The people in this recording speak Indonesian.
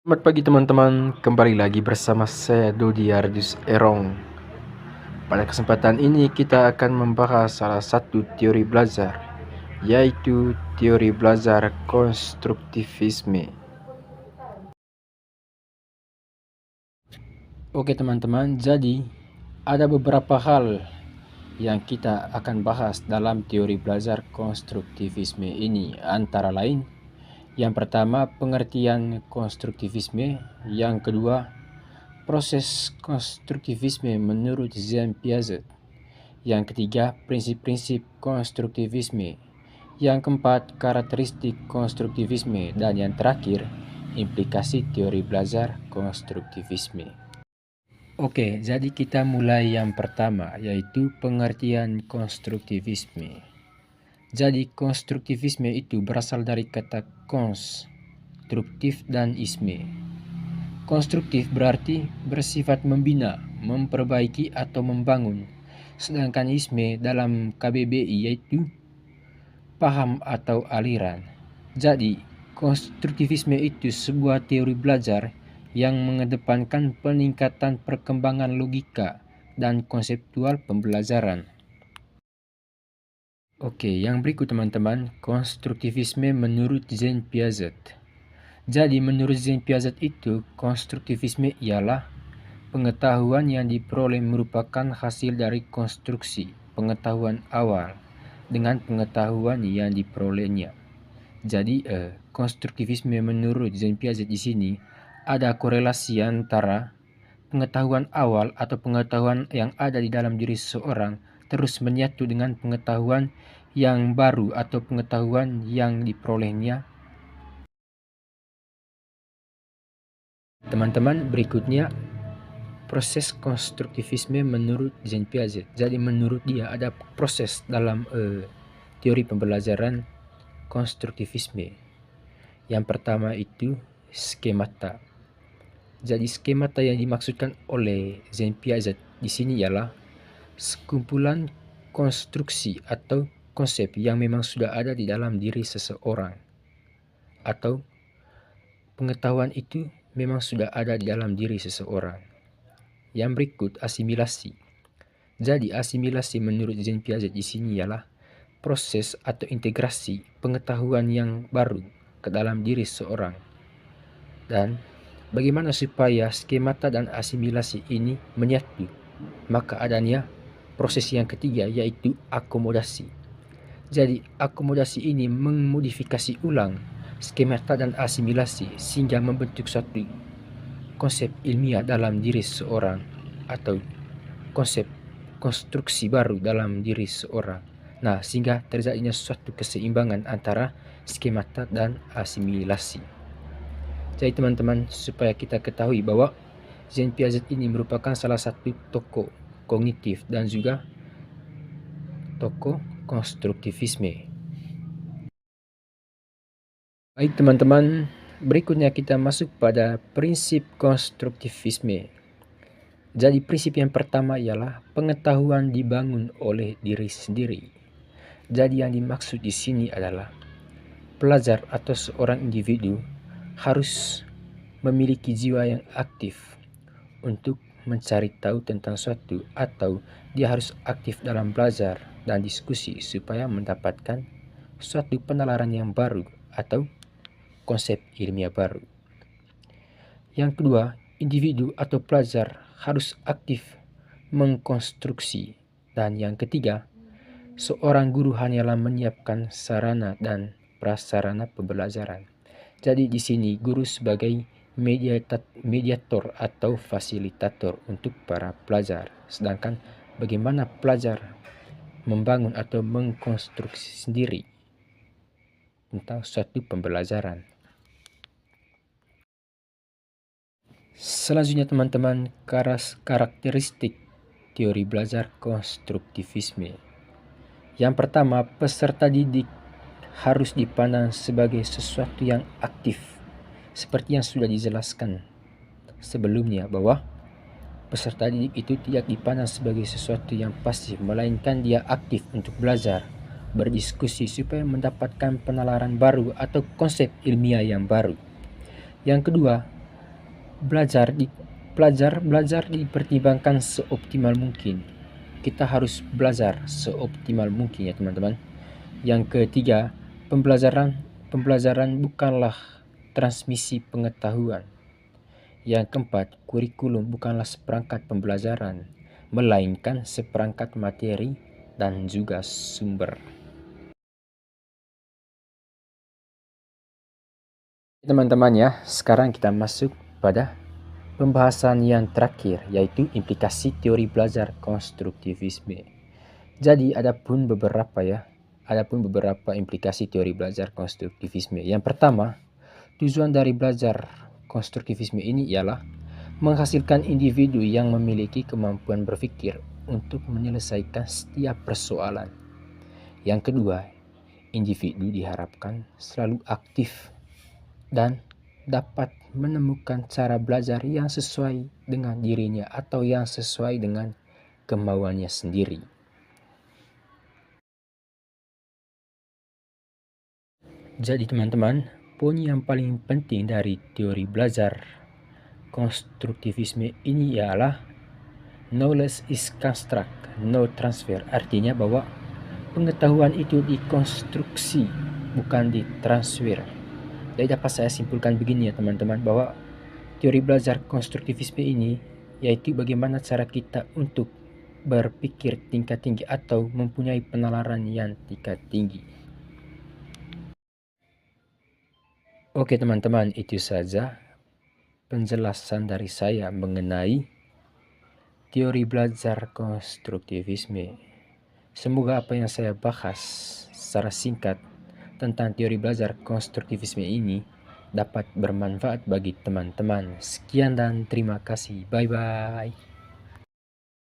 Selamat pagi teman-teman, kembali lagi bersama saya Dodi Ardus Erong. Pada kesempatan ini kita akan membahas salah satu teori belajar, yaitu teori belajar konstruktivisme. Oke teman-teman, jadi ada beberapa hal yang kita akan bahas dalam teori belajar konstruktivisme ini, antara lain yang pertama pengertian konstruktivisme, yang kedua proses konstruktivisme menurut Jean Piaget, yang ketiga prinsip-prinsip konstruktivisme, yang keempat karakteristik konstruktivisme, dan yang terakhir implikasi teori belajar konstruktivisme. Oke, jadi kita mulai yang pertama, yaitu pengertian konstruktivisme. Jadi konstruktivisme itu berasal dari kata konstruktif dan isme. Konstruktif berarti bersifat membina, memperbaiki atau membangun. Sedangkan isme dalam KBBI yaitu paham atau aliran. Jadi, konstruktivisme itu sebuah teori belajar yang mengedepankan peningkatan perkembangan logika dan konseptual pembelajaran. Oke, yang berikut teman-teman, konstruktivisme menurut Jean Piaget. Jadi menurut Jean Piaget itu, konstruktivisme ialah pengetahuan yang diperoleh merupakan hasil dari konstruksi pengetahuan awal dengan pengetahuan yang diperolehnya. Jadi konstruktivisme menurut Jean Piaget di sini ada korelasi antara pengetahuan awal atau pengetahuan yang ada di dalam diri seseorang terus menyatu dengan pengetahuan yang baru atau pengetahuan yang diperolehnya. Teman-teman, berikutnya proses konstruktivisme menurut Jean Piaget. Jadi menurut dia ada proses dalam teori pembelajaran konstruktivisme. Yang pertama itu skemata. Jadi skemata yang dimaksudkan oleh Jean Piaget di sini ialah sekumpulan konstruksi atau konsep yang memang sudah ada di dalam diri seseorang, atau pengetahuan itu memang sudah ada di dalam diri seseorang. Yang berikut asimilasi. Jadi asimilasi menurut Jean Piaget di sini ialah proses atau integrasi pengetahuan yang baru ke dalam diri seseorang. Dan bagaimana supaya skemata dan asimilasi ini menyatu? Maka adanya proses yang ketiga, yaitu akomodasi. Jadi akomodasi ini memodifikasi ulang skemata dan asimilasi sehingga membentuk suatu konsep ilmiah dalam diri seseorang atau konsep konstruksi baru dalam diri seseorang. Nah, sehingga terjadinya suatu keseimbangan antara skemata dan asimilasi. Jadi teman-teman, supaya kita ketahui bahwa Jean Piaget ini merupakan salah satu tokoh kognitif dan juga tokoh konstruktivisme. Baik teman-teman, berikutnya kita masuk pada prinsip konstruktivisme. Jadi prinsip yang pertama ialah pengetahuan dibangun oleh diri sendiri. Jadi yang dimaksud di sini adalah pelajar atau seorang individu harus memiliki jiwa yang aktif untuk mencari tahu tentang suatu, atau dia harus aktif dalam belajar dan diskusi supaya mendapatkan suatu penalaran yang baru atau konsep ilmiah baru. Yang kedua, individu atau pelajar harus aktif mengkonstruksi. Dan yang ketiga, seorang guru hanyalah menyiapkan sarana dan prasarana pembelajaran. Jadi di sini guru sebagai mediator atau fasilitator untuk para pelajar. Sedangkan bagaimana pelajar membangun atau mengkonstruksi sendiri tentang suatu pembelajaran. Selanjutnya teman-teman, karakteristik teori belajar konstruktivisme. Yang pertama, peserta didik harus dipandang sebagai sesuatu yang aktif, seperti yang sudah dijelaskan sebelumnya bahwa peserta didik itu tidak dipandang sebagai sesuatu yang pasif, melainkan dia aktif untuk belajar, berdiskusi supaya mendapatkan penalaran baru atau konsep ilmiah yang baru. Yang kedua, belajar dipertimbangkan seoptimal mungkin. Kita harus belajar seoptimal mungkin ya teman-teman. Yang ketiga, pembelajaran bukanlah transmisi pengetahuan. Yang keempat, kurikulum bukanlah seperangkat pembelajaran, melainkan seperangkat materi dan juga sumber. Teman-teman ya, sekarang kita masuk pada pembahasan yang terakhir, yaitu implikasi teori belajar konstruktivisme. Jadi adapun beberapa implikasi teori belajar konstruktivisme. Yang pertama, tujuan dari belajar konstruktivisme ini ialah menghasilkan individu yang memiliki kemampuan berpikir untuk menyelesaikan setiap persoalan. Yang kedua, individu diharapkan selalu aktif dan dapat menemukan cara belajar yang sesuai dengan dirinya atau yang sesuai dengan kemauannya sendiri. Jadi teman-teman, poin yang paling penting dari teori belajar konstruktivisme ini ialah knowledge is construct, no transfer. Artinya bahwa pengetahuan itu dikonstruksi, bukan ditransfer. Jadi dapat saya simpulkan begini ya teman-teman, bahwa teori belajar konstruktivisme ini yaitu bagaimana cara kita untuk berpikir tingkat tinggi atau mempunyai penalaran yang tingkat tinggi. Oke teman-teman, itu saja penjelasan dari saya mengenai teori belajar konstruktivisme. Semoga apa yang saya bahas secara singkat tentang teori belajar konstruktivisme ini dapat bermanfaat bagi teman-teman. Sekian dan terima kasih. Bye-bye.